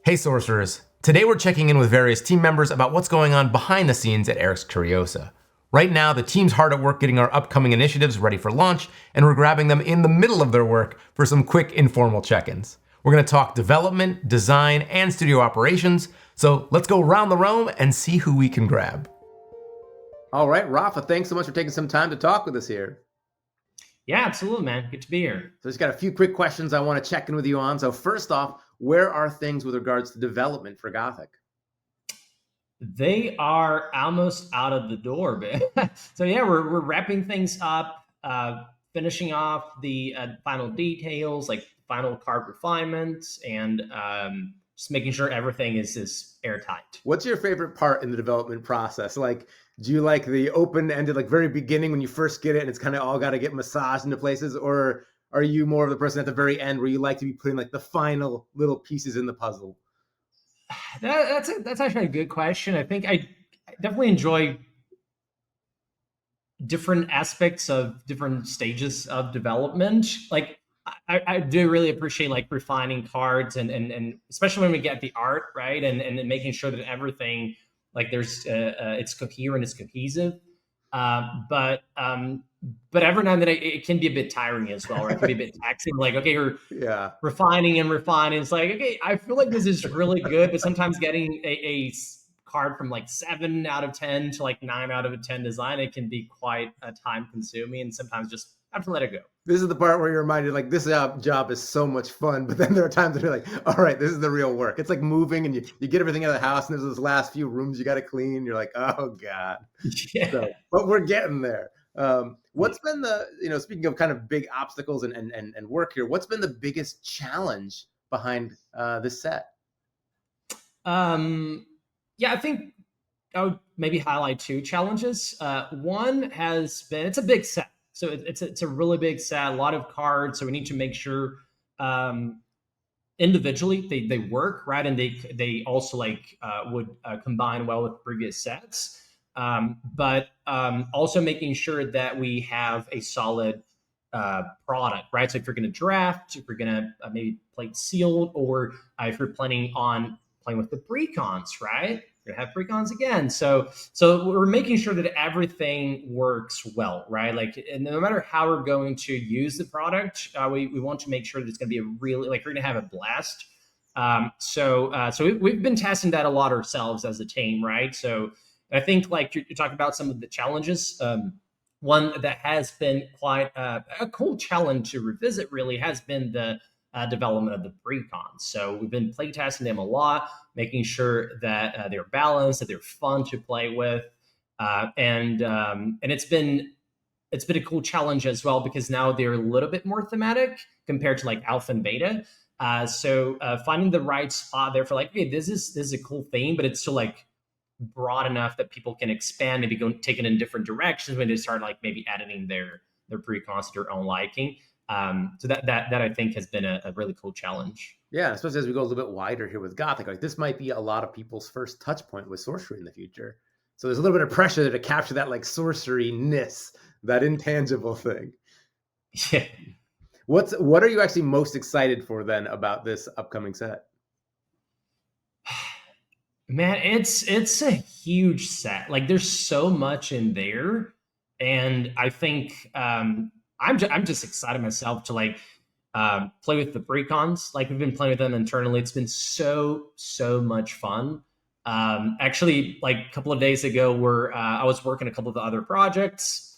Hey sorcerers! Today we're checking in with various team members about what's going on behind the scenes at Erik's Curiosa. Right now, the team's hard at work getting our upcoming initiatives ready for launch, and we're grabbing them in the middle of their work for some quick informal check-ins. We're going to talk development, design, and studio operations, so let's go around the room and see who we can grab. All right, Rafa, thanks so much for taking some time to talk with us here. Yeah, absolutely, man. Good to be here. So just got a few quick questions I want to check in with you on. So first off, where are things with regards to development for Gothic? They are almost out of the door, man. So yeah, we're wrapping things up, finishing off the final details, like final card refinements, and just making sure everything is airtight. What's your favorite part in the development process? Like, do you like the open-ended, like very beginning when you first get it and it's kind of all got to get massaged into places? Or are you more of the person at the very end where you like to be putting like the final little pieces in the puzzle? That's actually a good question. I think I definitely enjoy different aspects of different stages of development. Like I do really appreciate like refining cards and especially when we get the art right and making sure that everything like there's it's coherent, it's cohesive. But every now and then it can be a bit tiring as well, right? It can be a bit taxing. Like, okay, we're refining and refining. It's like, okay, I feel like this is really good, but sometimes getting a card from like 7 out of 10 to like 9 out of 10 design, it can be quite time consuming, and sometimes just have to let it go. This is the part where you're reminded, like, this job is so much fun, but then there are times when you're like, all right, this is the real work. It's like moving and you get everything out of the house, and there's those last few rooms you got to clean. You're like, oh, God. Yeah. So, but we're getting there. What's been the, speaking of kind of big obstacles and work here, what's been the biggest challenge behind this set? Yeah, I think I would maybe highlight 2 challenges. One has been, it's a big set. So it's a really big set, a lot of cards. So we need to make sure individually they work, right? And they also like would combine well with previous sets. But also making sure that we have a solid product, right? So if you're going to draft, if you're going to maybe play sealed, or if you're planning on playing with the Precons, right? You're gonna have Precons again. So we're making sure that everything works well, right? Like, and no matter how we're going to use the product, we want to make sure that it's gonna be a really, like, we're gonna have a blast. So we've been testing that a lot ourselves as a team, right? So I think like you're talking about some of the challenges. One that has been quite a cool challenge to revisit really has been the development of the Precons. So we've been playtesting them a lot, making sure that they're balanced, that they're fun to play with, and it's been a cool challenge as well because now they're a little bit more thematic compared to like alpha and beta. So finding the right spot there for like, hey, this is a cool theme, but it's still like broad enough that people can expand, maybe go take it in different directions when they start like maybe editing their Precons to their own liking. So that I think has been a really cool challenge. Yeah, especially as we go a little bit wider here with Gothic. Like, this might be a lot of people's first touch point with sorcery in the future. So there's a little bit of pressure there to capture that like sorcery-ness, that intangible thing. Yeah. What are you actually most excited for then about this upcoming set? Man, it's a huge set. Like, there's so much in there, and I think I'm just excited myself to like play with the Precons. Like, we've been playing with them internally. It's been so much fun. Actually, like a couple of days ago, I was working a couple of the other projects.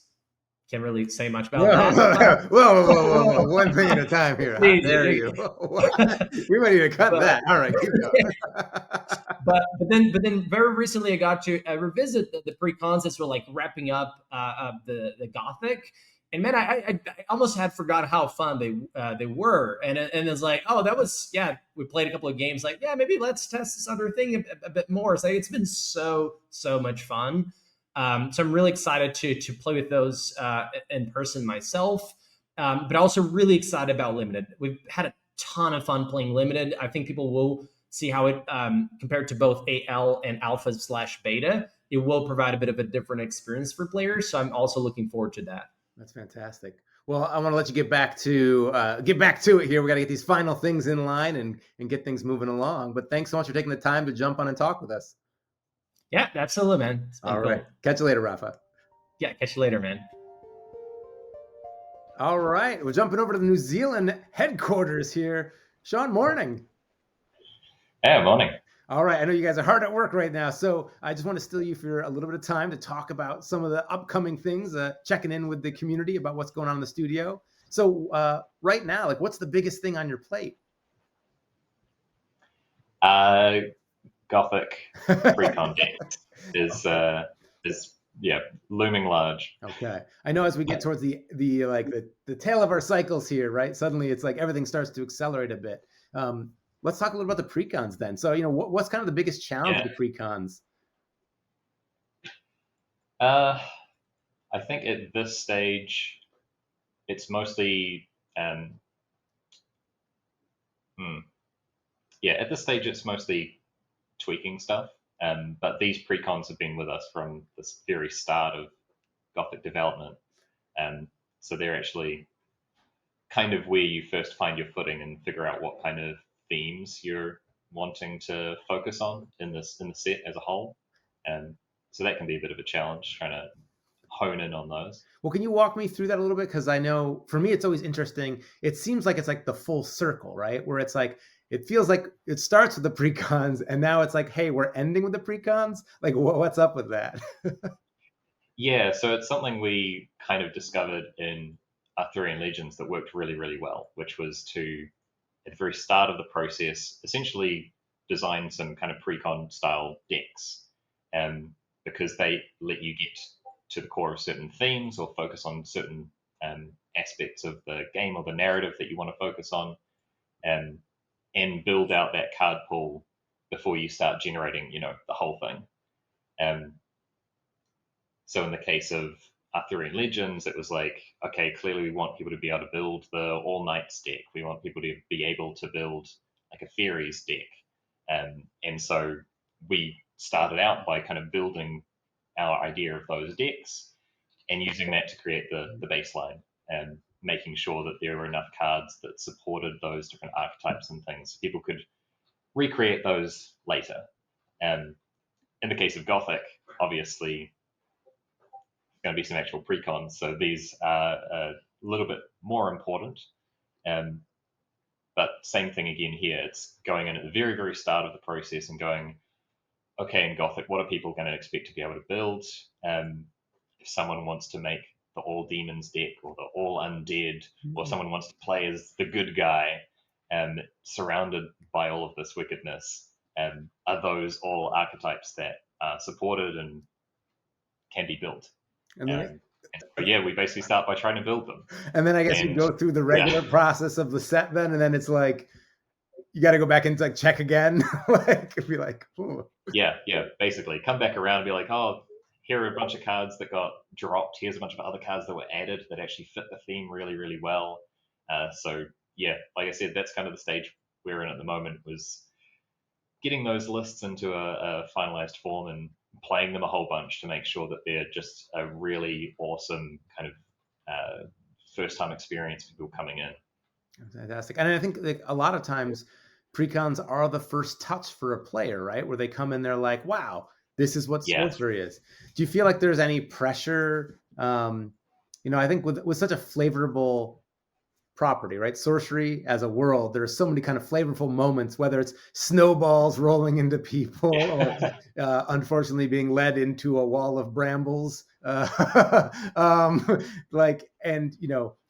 Can't really say much about that. Whoa. One thing at a time here. How dare you? We might need to cut that. All right, keep going. but then very recently I got to revisit the Precons as we're like wrapping up the Gothic. And man, I almost had forgot how fun they were, and it's like, oh, that was, yeah. We played a couple of games, like, yeah, maybe let's test this other thing a bit more. So it's been so much fun. So I'm really excited to play with those in person myself, but also really excited about Limited. We've had a ton of fun playing Limited. I think people will see how it compared to both AL and Alpha/Beta. It will provide a bit of a different experience for players. So I'm also looking forward to that. That's fantastic. Well, I want to let you get back to it here. We got to get these final things in line and get things moving along. But thanks so much for taking the time to jump on and talk with us. Yeah, absolutely, man. It's been All cool. right. Catch you later, Rafa. Yeah, catch you later, man. All right. We're jumping over to the New Zealand headquarters here. Sean, morning. Yeah, morning. All right. I know you guys are hard at work right now. So I just want to steal you for a little bit of time to talk about some of the upcoming things, checking in with the community about what's going on in the studio. So right now, like, what's the biggest thing on your plate? Gothic Precon deck is looming large. Okay. I know as we get towards the tail of our cycles here, right? Suddenly it's like everything starts to accelerate a bit. Let's talk a little about the precons then. So, what's kind of the biggest challenge of the precons? I think at this stage, it's mostly at this stage it's mostly tweaking stuff. But these precons have been with us from the very start of Gothic development. So they're actually kind of where you first find your footing and figure out what kind of themes you're wanting to focus on in the set as a whole. So that can be a bit of a challenge, trying to hone in on those. Well, can you walk me through that a little bit? Because I know for me, it's always interesting. It seems like it's like the full circle, right? Where it's like, it feels like it starts with the precons and now it's like, hey, we're ending with the precons. Like, what's up with that? Yeah, so it's something we kind of discovered in Arthurian Legends that worked really, really well, which was to, at the very start of the process, essentially design some kind of precon style decks, because they let you get to the core of certain themes or focus on certain aspects of the game or the narrative that you want to focus on, and build out that card pool before you start generating, the whole thing. So in the case of Arthurian Legends, it was like, okay, clearly we want people to be able to build the All Knights deck. We want people to be able to build like a Fairies deck. And so we started out by kind of building our idea of those decks and using that to create the baseline and making sure that there were enough cards that supported those different archetypes and things so people could recreate those later. In the case of Gothic, obviously, going to be some actual precons, so these are a little bit more important. But same thing again here. It's going in at the very, very start of the process and going, okay, in Gothic, what are people going to expect to be able to build? If someone wants to make the all demons deck or the all undead, or someone wants to play as the good guy, surrounded by all of this wickedness, are those all archetypes that are supported and can be built? And then, But yeah, we basically start by trying to build them. And then I guess you go through the regular process of the set then, and then it's like, you got to go back and like check again. Like, be like, ooh. Yeah, basically come back around and be like, oh, here are a bunch of cards that got dropped. Here's a bunch of other cards that were added that actually fit the theme really, really well. So yeah, like I said, that's kind of the stage we're in at the moment, was getting those lists into a finalized form and playing them a whole bunch to make sure that they're just a really awesome kind of first time experience for people coming in. Fantastic. And I think like a lot of times precons are the first touch for a player, right? Where they come in, they're like, wow, this is what sorcery is. Do you feel like there's any pressure? I think with such a flavorful property, right? Sorcery as a world, there's so many kind of flavorful moments, whether it's snowballs rolling into people or unfortunately being led into a wall of brambles. Do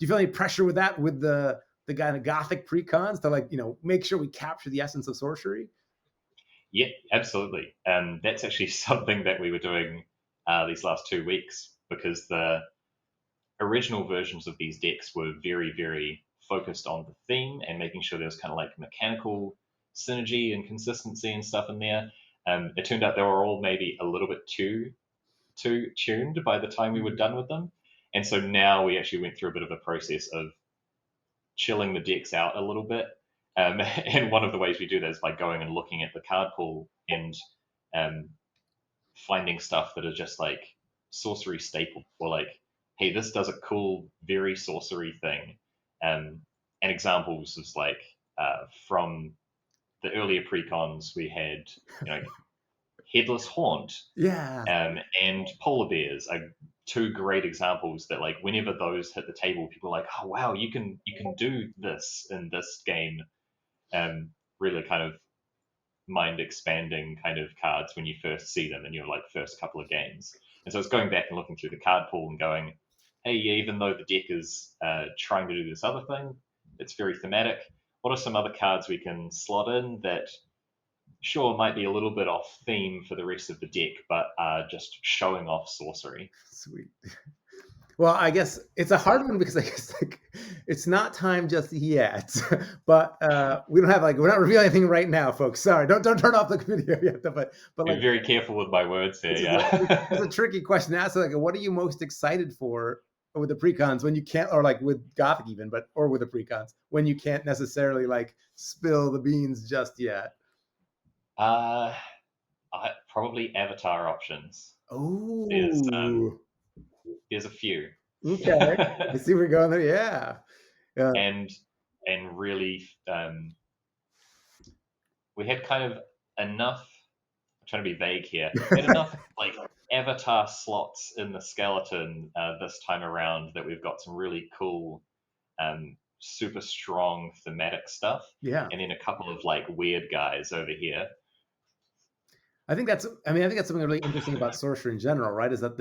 you feel any pressure with that, with the kind of Gothic precons to make sure we capture the essence of sorcery? Yeah, absolutely. That's actually something that we were doing these last 2 weeks, because the original versions of these decks were very, very focused on the theme and making sure there was kind of like mechanical synergy and consistency and stuff in there. It turned out they were all maybe a little bit too tuned by the time we were done with them. And so now we actually went through a bit of a process of chilling the decks out a little bit. And one of the ways we do that is by going and looking at the card pool and finding stuff that is just like sorcery staple, or like hey, this does a cool, very sorcery thing. And examples is like from the earlier precons, we had, Headless Haunt Yeah. and Polar Bears are two great examples that, like, whenever those hit the table, people are like, oh wow, you can do this in this game. Really kind of mind expanding kind of cards when you first see them in your like first couple of games. And so it's going back and looking through the card pool and going, hey, even though the deck is trying to do this other thing, it's very thematic. What are some other cards we can slot in that sure might be a little bit off theme for the rest of the deck, but are just showing off sorcery? Sweet. Well, I guess it's a hard one because I guess like it's not time just yet, but we don't have we're not revealing anything right now, folks. Sorry, don't turn off the video yet. But Be very careful with my words here. Yeah, it's a tricky question to ask. Like, what are you most excited for with the precons when you can't, or like with Gothic even, or with the precons when you can't necessarily like spill the beans just yet? Probably avatar options. Oh, there's a few. Okay, I see we're going there. Yeah. And really, we had kind of enough. I'm trying to be vague here. We had enough like avatar slots in the skeleton this time around that we've got some really cool, super strong thematic stuff. Yeah. And then a couple of like weird guys over here. I think that's something really interesting about sorcery in general, right? Is that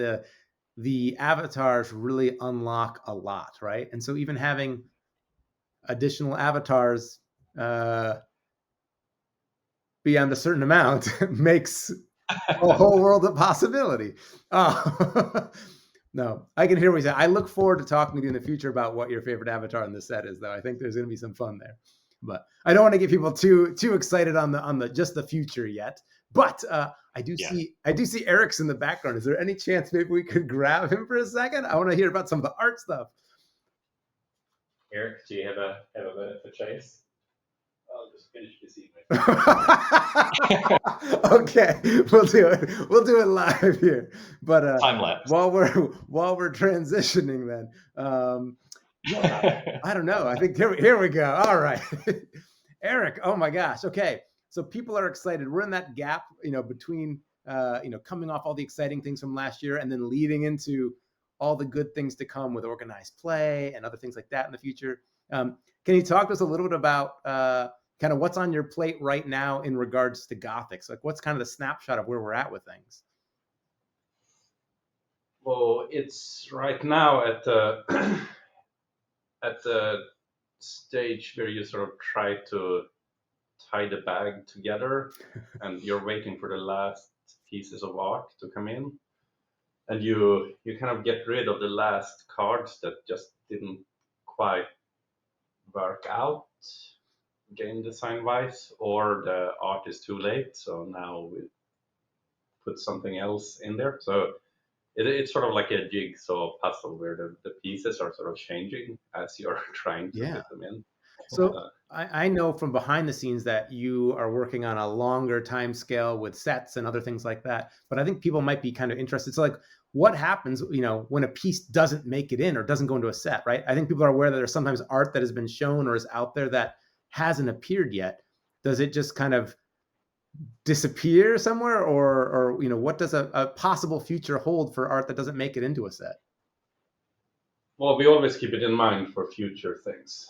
the avatars really unlock a lot, right? And so even having additional avatars beyond a certain amount makes a whole world of possibility. No, I can hear what you say. I look forward to talking with you in the future about what your favorite avatar in the set is, though. I think there's going to be some fun there. But I don't want to get people too excited on the just the future yet. But I do see Erik's in the background. Is there any chance maybe we could grab him for a second? I want to hear about some of the art stuff. Erik, do you have a minute for Chase? I'll just finish this evening. Okay, we'll do it. We'll do it live here. But time lapse. While we're transitioning, then yeah, I don't know. I think here we go. All right, Erik. Oh my gosh. Okay, so people are excited. We're in that gap, between coming off all the exciting things from last year and then leading into all the good things to come with organized play and other things like that in the future. Can you talk to us a little bit about kind of what's on your plate right now in regards to Gothic? So, like, what's kind of the snapshot of where we're at with things? Well, it's right now at the stage where you sort of try to tie the bag together, and you're waiting for the last pieces of art to come in, and you kind of get rid of the last cards that just didn't quite work out game design wise, or the art is too late, so now we put something else in there. So it's sort of like a jigsaw puzzle where the pieces are sort of changing as you're trying to fit them in. So I know from behind the scenes that you are working on a longer time scale with sets and other things like that, but I think people might be kind of interested. So like, what happens, when a piece doesn't make it in or doesn't go into a set, right? I think people are aware that there's sometimes art that has been shown or is out there that hasn't appeared yet. Does it just kind of disappear somewhere, or what does a possible future hold for art that doesn't make it into a set? Well, we always keep it in mind for future things,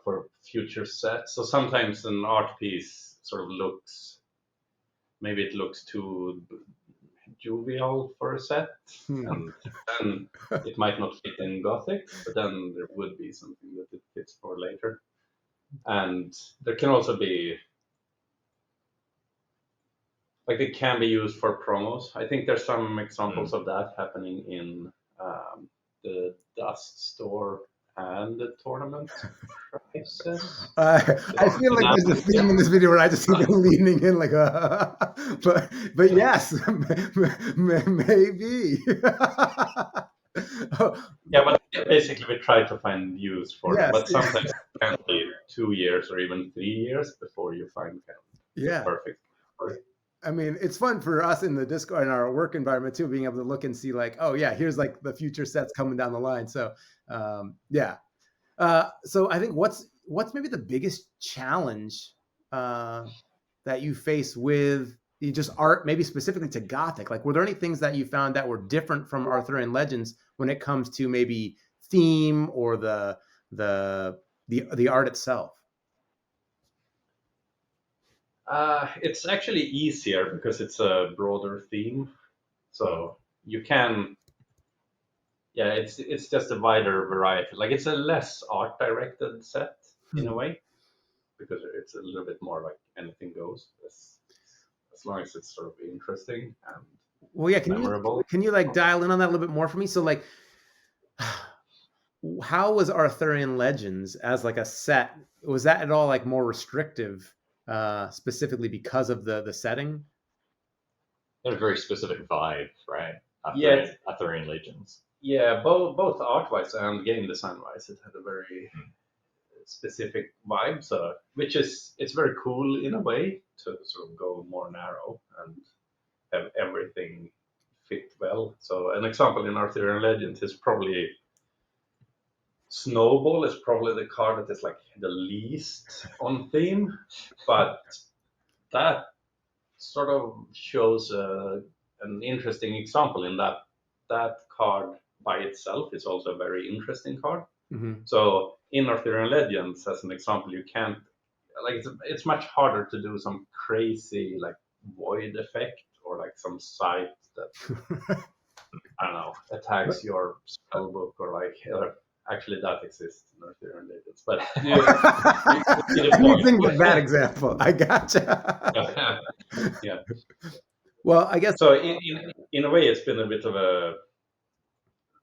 for future sets. So sometimes an art piece sort of looks too jovial for a set, and then it might not fit in Gothic, but then there would be something that it fits for later. And there can also be, like, it can be used for promos. I think there's some examples of that happening in the Dust Store and the tournament prices. I feel like there's a theme in this video where I just see them leaning in like but yes, maybe. Yeah, but basically we try to find use for it, but sometimes it can be 2 years or even 3 years before you find the perfect. I mean, it's fun for us in the Discord in our work environment too, being able to look and see like, oh yeah, here's like the future sets coming down the line. So yeah. So I think what's maybe the biggest challenge that you face with you just art, maybe specifically to Gothic? Like, were there any things that you found that were different from Arthurian Legends when it comes to maybe theme or the art itself? It's actually easier because it's a broader theme, so you can. Yeah, it's just a wider variety. Like it's a less art directed set in a way, because it's a little bit more like anything goes, as long as it's sort of interesting and Well, yeah. memorable. Can you like dial in on that a little bit more for me? So like, how was Arthurian Legends as like a set? Was that at all like more restrictive, specifically because of the setting? There's a very specific vibe, right? Yeah. Arthurian Legends. Yeah, both art wise and game design wise, it had a very specific vibe. So, which is it's very cool in a way to sort of go more narrow and have everything fit well. So, an example in Arthurian Legends is probably Snowball is probably the card that is like the least on theme, but that sort of shows an interesting example in that that card by itself is also a very interesting card. Mm-hmm. So in Arthurian Legends, as an example, you can't like it's much harder to do some crazy like void effect or like some site that I don't know attacks your spell book or like actually that exists in Arthurian Legends, but you think of that example. I gotcha. Yeah. Well, I guess so. In a way, it's been a bit of a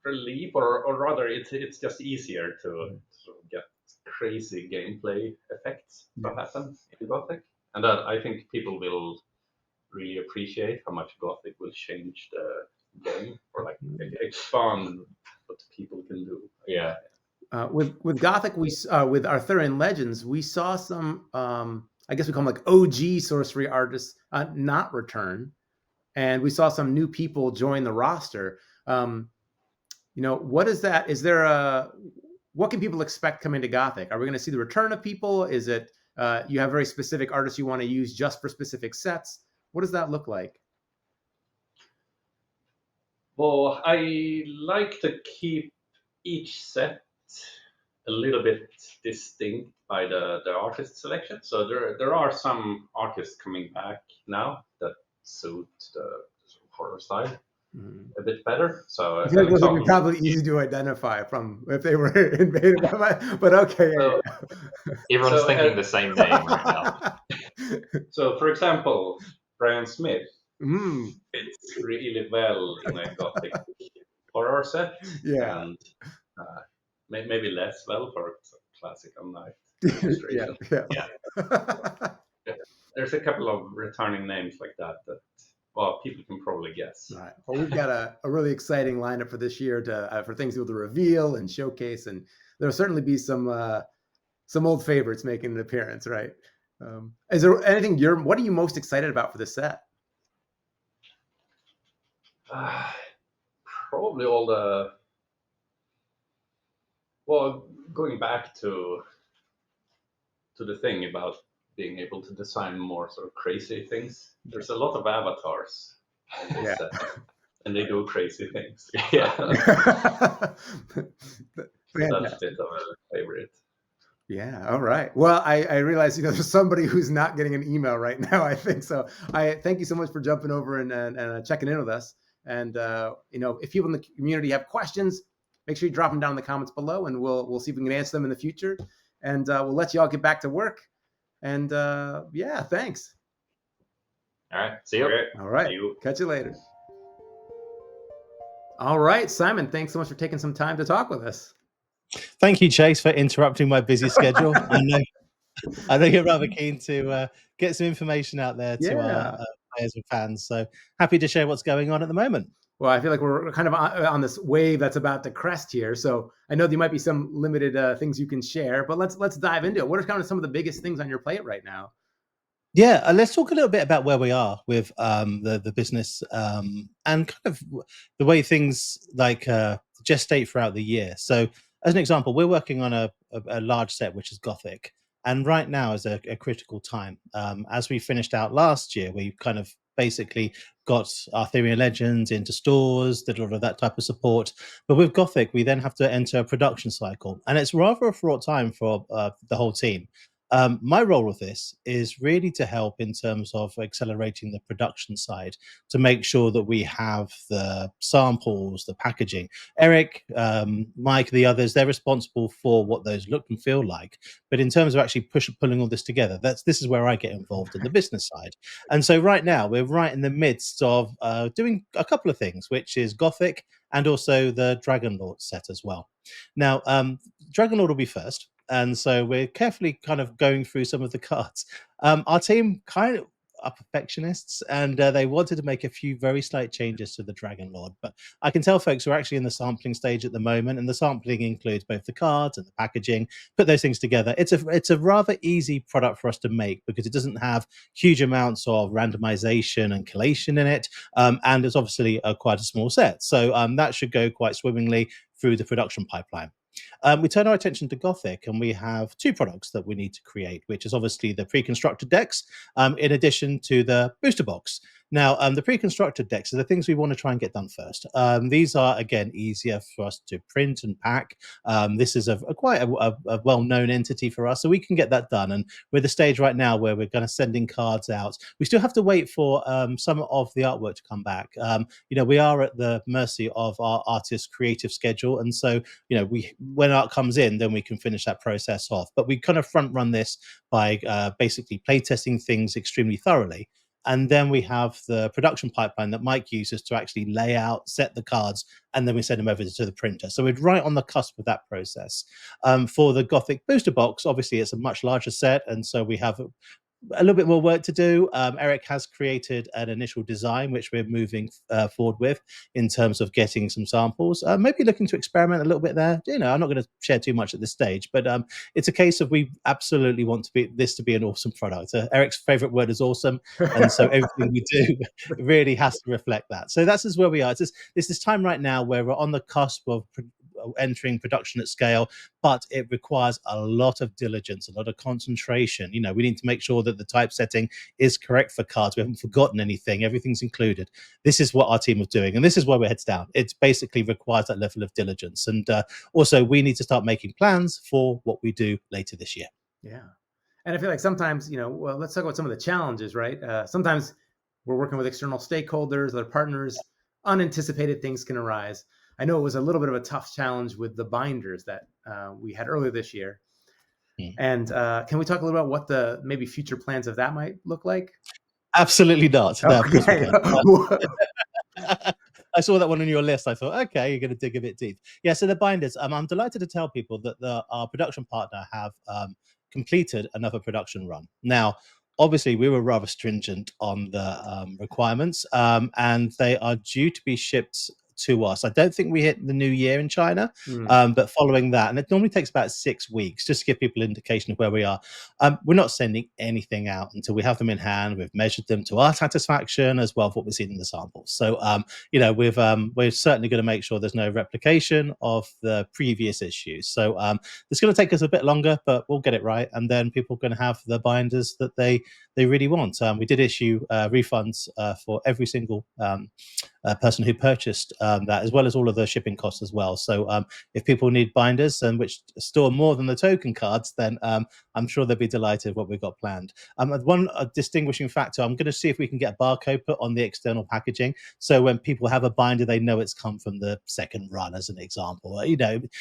relief, or rather, it's just easier to sort of get crazy gameplay effects that happen in Gothic, and that I think people will really appreciate how much Gothic will change the game or like expand what people can do. Yeah. With Gothic, with Arthurian Legends, we saw some. I guess we call them like OG sorcery artists not return, and we saw some new people join the roster. What is that? Is there what can people expect coming to Gothic? Are we going to see the return of people? Is it you have very specific artists you want to use just for specific sets? What does that look like? Well, I like to keep each set a little bit distinct by the artist selection. So there are some artists coming back now that suit the sort of horror style a bit better. So I feel like those would be probably easy to identify from if they were invaded by but okay. So, everyone's thinking the same name right now. So for example, Brian Smith fits really well in a Gothic horror set. Yeah. And maybe less well for some classic Unnight illustration. Yeah. There's a couple of returning names like that well, people can probably guess. Right. Well, we've got a really exciting lineup for this year for things to reveal and showcase, and there'll certainly be some old favorites making an appearance. Right? Is there anything what are you most excited about for this set? Probably all the. Well, going back to the thing about being able to design more sort of crazy things. There's a lot of avatars in this set, and they do crazy things. Yeah. That's a bit of a favorite. Yeah. All right. Well, I realize there's somebody who's not getting an email right now. I think so. I thank you so much for jumping over and checking in with us. And if people in the community have questions, make sure you drop them down in the comments below, and we'll see if we can answer them in the future. And we'll let you all get back to work. And yeah, thanks. All right. See you. All right. Catch you later. All right, Simon, thanks so much for taking some time to talk with us. Thank you, Chase, for interrupting my busy schedule. I know you're rather keen to get some information out there to our players and fans. So happy to share what's going on at the moment. Well, I feel like we're kind of on this wave that's about to crest here. So I know there might be some limited things you can share, but let's dive into it. What are kind of some of the biggest things on your plate right now? Yeah, let's talk a little bit about where we are with the business and kind of the way things like gestate throughout the year. So, as an example, we're working on a large set which is Gothic, and right now is a critical time. As we finished out last year, we kind of basically got Arthurian Legends into stores, did a lot of that type of support. But with Gothic, we then have to enter a production cycle, and it's rather a fraught time for the whole team. My role with this is really to help in terms of accelerating the production side to make sure that we have the samples, the packaging. Erik, Mike, the others, they're responsible for what those look and feel like. But in terms of actually pulling all this together, this is where I get involved in the business side. And so right now we're right in the midst of doing a couple of things, which is Gothic and also the Dragon Lord set as well. Now, Dragon Lord will be first. And so we're carefully kind of going through some of the cards. Our team kind of are perfectionists, and they wanted to make a few very slight changes to the Dragon Lord. But I can tell folks we're actually in the sampling stage at the moment, and the sampling includes both the cards and the packaging. Put those things together. It's a rather easy product for us to make because it doesn't have huge amounts of randomization and collation in it, and it's obviously quite a small set. So that should go quite swimmingly through the production pipeline. We turn our attention to Gothic, and we have two products that we need to create, which is obviously the pre-constructed decks, in addition to the booster box. Now, the pre-constructed decks are the things we want to try and get done first. These are, again, easier for us to print and pack. This is quite a well-known entity for us, so we can get that done. And we're at the stage right now where we're going to sending cards out. We still have to wait for some of the artwork to come back. We are at the mercy of our artist's creative schedule, and so when art comes in, then we can finish that process off. But we kind of front run this by basically play testing things extremely thoroughly. And then we have the production pipeline that Mike uses to actually lay out, set the cards, and then we send them over to the printer. So we're right on the cusp of that process. For the Gothic booster box, obviously it's a much larger set, and so we have a little bit more work to do. Erik has created an initial design, which we're moving forward with in terms of getting some samples. Maybe looking to experiment a little bit there. I'm not going to share too much at this stage, but it's a case of we absolutely want this to be an awesome product. Erik's favorite word is awesome, and so everything we do really has to reflect that. So that's where we are. It's this time right now where we're on the cusp of entering production at scale, but it requires a lot of diligence, a lot of concentration. We need to make sure that the typesetting is correct for cards. We haven't forgotten anything. Everything's included. This is what our team is doing, and this is where we're heads down. It basically requires that level of diligence, and also we need to start making plans for what we do later this year. Yeah, and I feel like sometimes, well, let's talk about some of the challenges, right? Sometimes we're working with external stakeholders, other partners. Unanticipated things can arise. I know it was a little bit of a tough challenge with the binders that we had earlier this year. And can we talk a little about what the maybe future plans of that might look like? Absolutely not. No, okay. of course we can. I saw that one on your list. I thought, okay, you're going to dig a bit deep. Yeah, so the binders, I'm delighted to tell people that our production partner have completed another production run. Now, obviously, we were rather stringent on the requirements, and they are due to be shipped to us. I don't think we hit the new year in China, but following that, and it normally takes about 6 weeks just to give people an indication of where we are. We're not sending anything out until we have them in hand. We've measured them to our satisfaction as well as what we've seen in the samples. So, we're certainly going to make sure there's no replication of the previous issues. So, it's going to take us a bit longer, but we'll get it right, and then people are going to have the binders that they really want. We did issue refunds for every single person who purchased that, as well as all of the shipping costs as well. So if people need binders which store more than the token cards, then I'm sure they'll be delighted with what we've got planned. One distinguishing factor, I'm going to see if we can get a barcode put on the external packaging, so when people have a binder, they know it's come from the second run, as an example.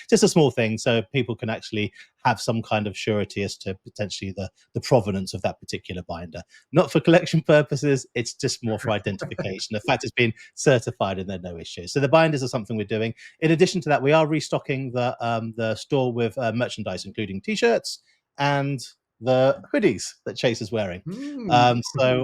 Just a small thing, so people can actually have some kind of surety as to potentially the provenance of that particular binder. Not for collection purposes, it's just more for identification. The fact it's been certified and there are no issues. So the binders are something we're doing. In addition to that, we are restocking the store with merchandise, including t-shirts and the hoodies that Chase is wearing. Mm. So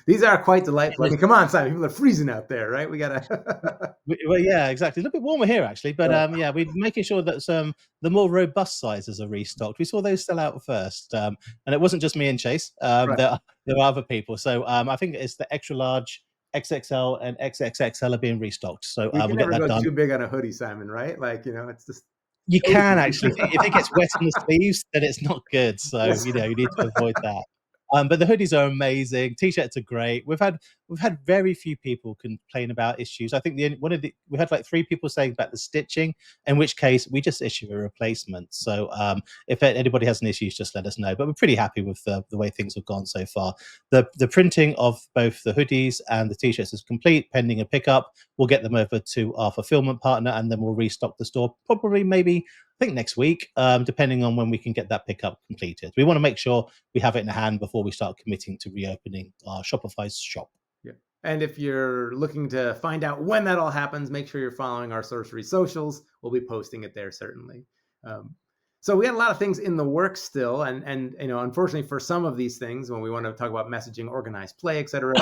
These are quite delightful. I mean, come on, Simon. People are freezing out there, right? We gotta. well, yeah, exactly. A little bit warmer here, actually, but yeah, we're making sure that the more robust sizes are restocked. We saw those sell out first, and it wasn't just me and Chase. Right. There are other people. So I think it's the extra large, XXL, and XXXL are being restocked. So We can we'll get never that go done. too big on a hoodie, Simon. Right? Like, it's just. You can actually, if it gets wet in the sleeves, then it's not good. So Yes. you need to avoid that. But the hoodies are amazing. T-shirts are great. We've had very few people complain about issues. I think we had like 3 people saying about the stitching, in which case we just issue a replacement. So if anybody has any issues, just let us know. But we're pretty happy with the way things have gone so far. The printing of both the hoodies and the T-shirts is complete, pending a pickup. We'll get them over to our fulfillment partner, and then we'll restock the store probably maybe I think next week, depending on when we can get that pickup completed. We want to make sure we have it in hand before we start committing to reopening our Shopify shop. Yeah. And if you're looking to find out when that all happens, make sure you're following our Sorcery socials. We'll be posting it there, certainly. So we had a lot of things in the works still, and unfortunately for some of these things, when we want to talk about messaging, organized play, etc.,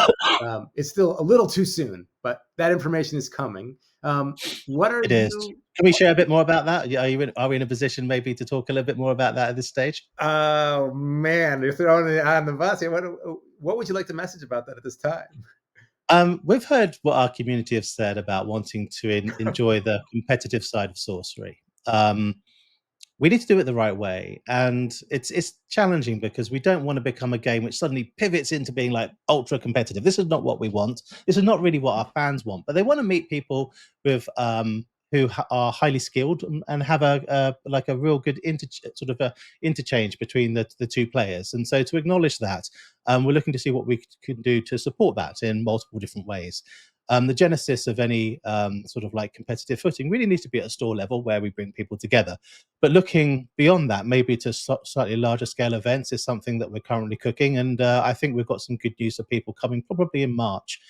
it's still a little too soon. But that information is coming. What are It is. Can we share a bit more about that? Are we in a position maybe to talk a little bit more about that at this stage? Oh man, you're throwing it on the bus here. What would you like to message about that at this time? We've heard what our community have said about wanting to enjoy the competitive side of Sorcery. We need to do it the right way, and it's challenging because we don't want to become a game which suddenly pivots into being like ultra competitive. This is not what we want. This is not really what our fans want. But they want to meet people with who are highly skilled and have a real good interchange between the 2 players. And so to acknowledge that, we're looking to see what we can do to support that in multiple different ways. The genesis of any competitive footing really needs to be at a store level where we bring people together. But looking beyond that, maybe to slightly larger scale events is something that we're currently cooking. And I think we've got some good news of people coming probably in March,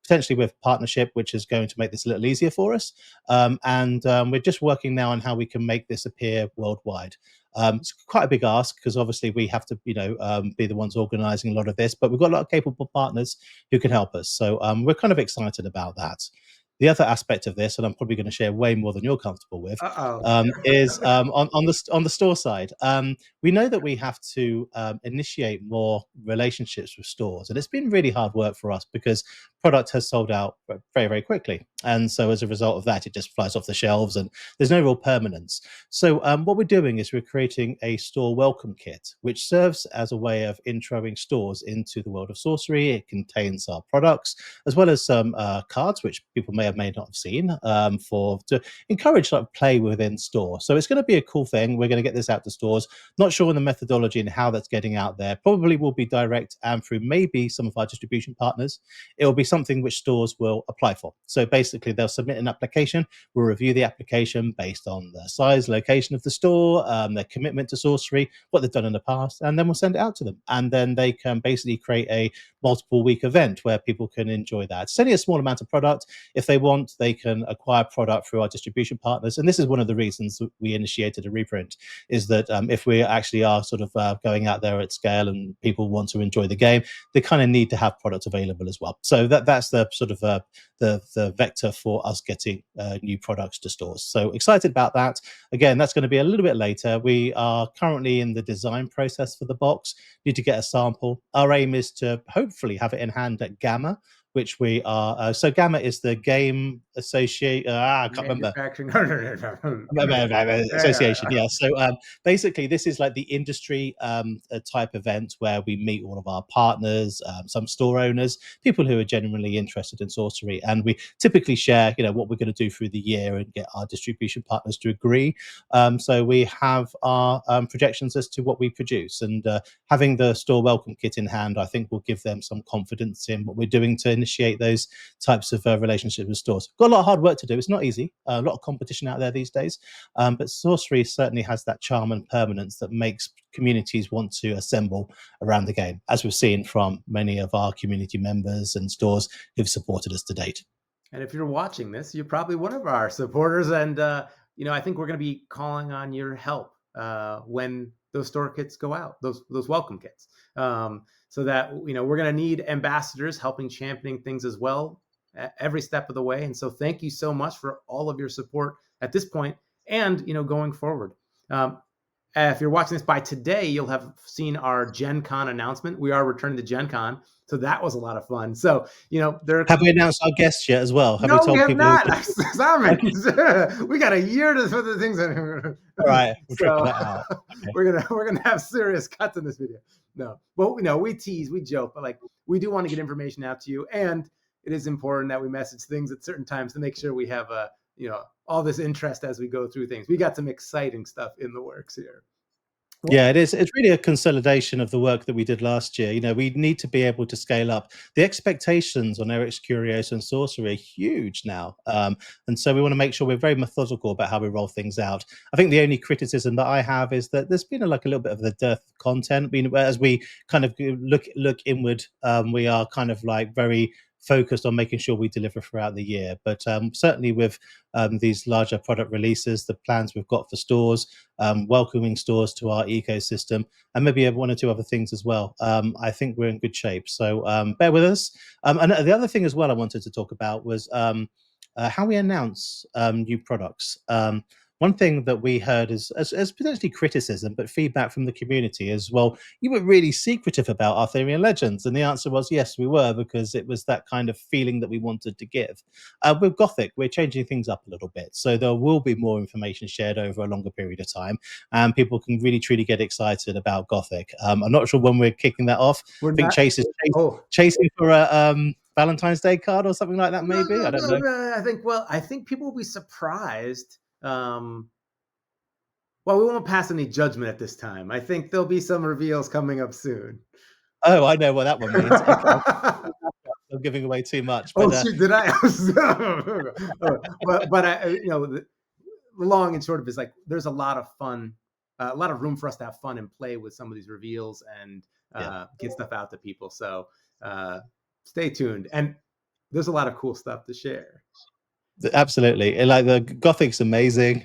potentially with partnership, which is going to make this a little easier for us. And we're just working now on how we can make this appear worldwide. It's quite a big ask because obviously we have to, be the ones organising a lot of this, but we've got a lot of capable partners who can help us. So we're kind of excited about that. The other aspect of this, and I'm probably going to share way more than you're comfortable with, is on the store side. We know that we have to initiate more relationships with stores, and it's been really hard work for us because product has sold out very, very quickly. And so as a result of that, it just flies off the shelves and there's no real permanence. So what we're doing is we're creating a store welcome kit, which serves as a way of introing stores into the world of Sorcery. It contains our products, as well as some cards, which people may not have seen, to encourage play within store. So it's going to be a cool thing. We're going to get this out to stores. Not sure on the methodology and how that's getting out there. Probably will be direct and through maybe some of our distribution partners. It will be something which stores will apply for. So basically they'll submit an application. We'll review the application based on the size, location of the store, their commitment to Sorcery, what they've done in the past, and then we'll send it out to them. And then they can basically create a multiple week event where people can enjoy that. It's only a small amount of product. If they want, they can acquire product through our distribution partners. And this is one of the reasons that we initiated a reprint, is that if we actually are going out there at scale and people want to enjoy the game, they kind of need to have product available as well. So that's the the vector for us getting new products to stores. So excited about that. Again, that's going to be a little bit later. We are currently in the design process for the box. Need to get a sample. Our aim is to hopefully have it in hand at Gamma, which we are. So Gamma is the Game Association. I can't remember. Association. Yeah. So basically, this is like the industry type event where we meet all of our partners, some store owners, people who are genuinely interested in Sorcery, and we typically share, what we're going to do through the year and get our distribution partners to agree. So we have our projections as to what we produce, and having the store welcome kit in hand, I think will give them some confidence in what we're doing to initiate those types of relationships with stores. Got a lot of hard work to do. It's not easy. A lot of competition out there these days, but Sorcery certainly has that charm and permanence that makes communities want to assemble around the game, as we've seen from many of our community members and stores who've supported us to date. And if you're watching this, you're probably one of our supporters, and I think we're going to be calling on your help when those store kits go out, those welcome kits, so that we're going to need ambassadors helping championing things as well at every step of the way. And so thank you so much for all of your support at this point and going forward. If you're watching this by today, you'll have seen our Gen Con announcement. We are returning to Gen Con, so that was a lot of fun. So have we announced our guests yet as well? Have we have not. Simon, we got a year to put the things in. All right, we'll so that out. Okay. We're gonna have serious cuts in this video. No, but we tease, we joke, but like we do want to get information out to you, and it is important that we message things at certain times to make sure we have all this interest as we go through things. We got some exciting stuff in the works here. Yeah, it is. It's really a consolidation of the work that we did last year. We need to be able to scale up. The expectations on Erik's Curiosa and Sorcery are huge now. And so we want to make sure we're very methodical about how we roll things out. I think the only criticism that I have is that there's been a little bit of the dearth of content. As we kind of look inward, we are kind of very focused on making sure we deliver throughout the year. But certainly with these larger product releases, the plans we've got for stores, welcoming stores to our ecosystem, and maybe one or two other things as well, I think we're in good shape. So bear with us. And the other thing as well I wanted to talk about was how we announce new products. One thing that we heard as potentially criticism, but feedback from the community is, well, you were really secretive about Arthurian Legends. And the answer was, yes, we were, because it was that kind of feeling that we wanted to give. With Gothic, we're changing things up a little bit. So there will be more information shared over a longer period of time. And people can really, truly get excited about Gothic. I'm not sure when we're kicking that off. I think Chase is chasing for a Valentine's Day card or something like that, maybe. I don't know. I think people will be surprised. Well, we won't pass any judgment at this time. I think there'll be some reveals coming up soon. Oh, I know what that one means. Okay. I'm giving away too much. But, shoot, did I? but the long and short of it is there's a lot of fun, a lot of room for us to have fun and play with some of these reveals and get stuff out to people. So stay tuned. And there's a lot of cool stuff to share. Absolutely. The Gothic's amazing.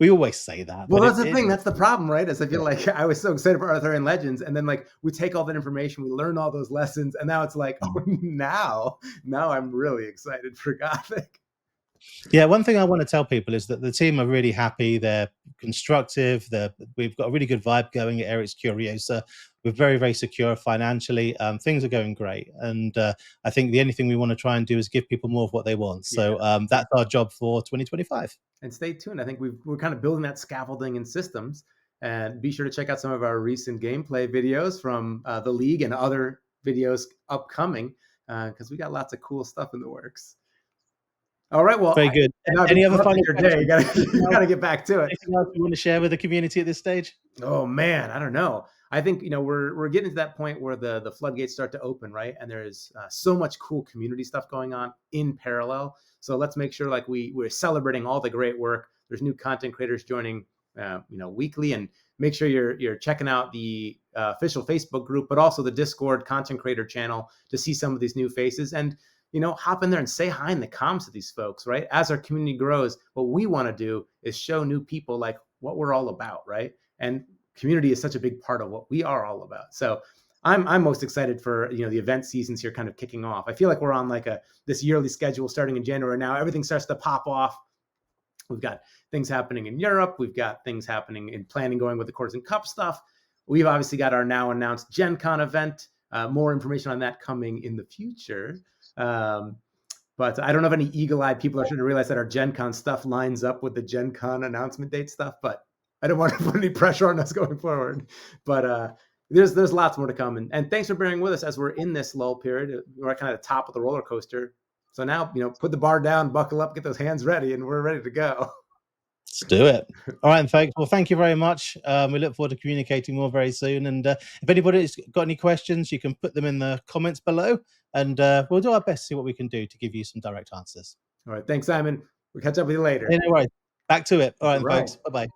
We always say that. Well, that's the thing. That's the problem, right? Is I feel like I was so excited for Arthurian Legends, and then we take all that information, we learn all those lessons, and now it's now I'm really excited for Gothic. Yeah, one thing I want to tell people is that the team are really happy. They're constructive. We've got a really good vibe going at Erik's Curiosa. We're very, very secure financially. Things are going great. And I think the only thing we want to try and do is give people more of what they want. So that's our job for 2025. And stay tuned. I think we're kind of building that scaffolding and systems. And be sure to check out some of our recent gameplay videos from the league and other videos upcoming, because we got lots of cool stuff in the works. All right. Well, very good. Any other final day? You gotta get back to it. Anything else you want to share with the community at this stage? Oh man, I don't know. I think we're getting to that point where the floodgates start to open, right? And there's so much cool community stuff going on in parallel. So let's make sure we're celebrating all the great work. There's new content creators joining, weekly, and make sure you're checking out the official Facebook group, but also the Discord content creator channel to see some of these new faces and. Hop in there and say hi in the comments to these folks, right? As our community grows, what we want to do is show new people what we're all about, right? And community is such a big part of what we are all about. So I'm most excited for, the event seasons here kind of kicking off. I feel like we're on this yearly schedule starting in January now. Everything starts to pop off. We've got things happening in Europe. We've got things happening in planning going with the Courts & Cup stuff. We've obviously got our now announced Gen Con event. More information on that coming in the future. But I don't know if any eagle-eyed people are starting to realize that our Gen Con stuff lines up with the Gen Con announcement date stuff, but I don't want to put any pressure on us going forward. But there's lots more to come. And thanks for bearing with us as we're in this lull period. We're kind of at the top of the roller coaster. So now, put the bar down, buckle up, get those hands ready, and we're ready to go. Let's do it. All right, folks. Well, thank you very much. We look forward to communicating more very soon. And if anybody's got any questions, you can put them in the comments below. And we'll do our best to see what we can do to give you some direct answers. All right. Thanks, Simon. We'll catch up with you later. No worries. Back to it. All right. Folks. Bye-bye.